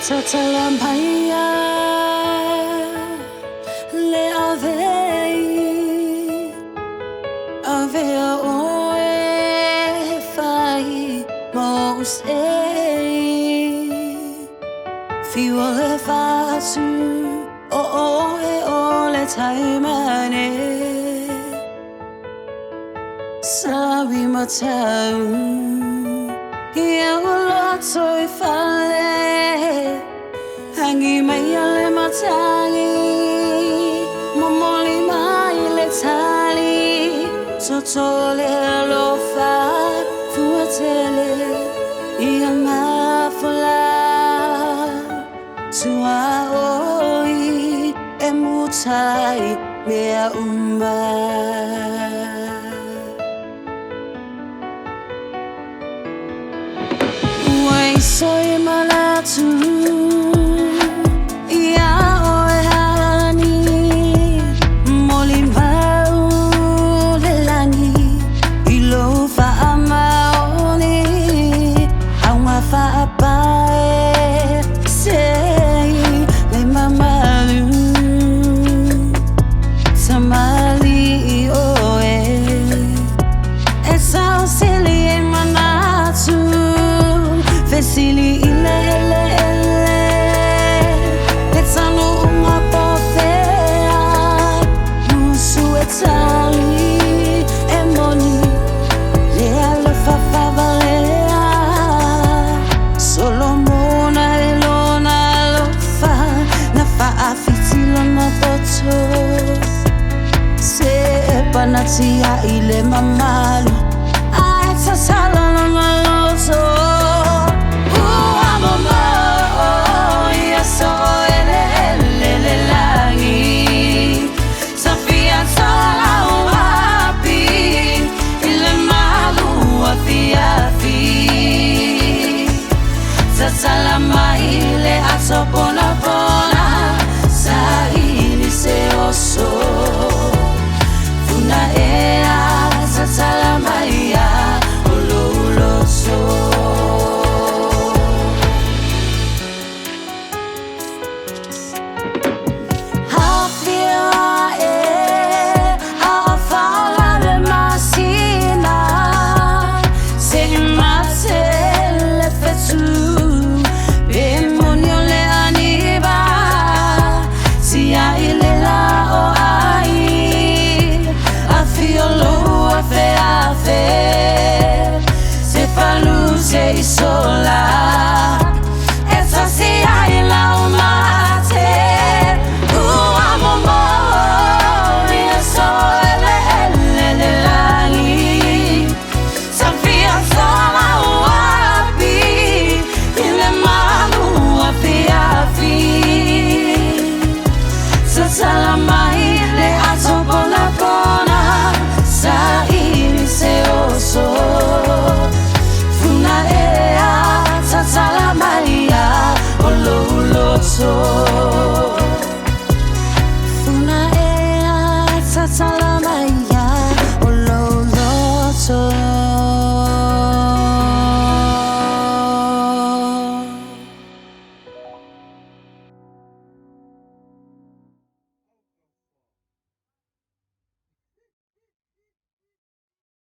Tatalampaya le ave oe fai mos fiwa le fasu o le taimane sabi matau ia lo toi fale hangi mai ale matangi momoli mai le tali sotole lo fa fuatele ia mafala tua oi e mutai mea umba wai soy malatu Sili ile Letsano uma pofea Musu etali Emoni Lea le fafavalea Solomona elona lofa Na faafitila na boto Se panatia ile mama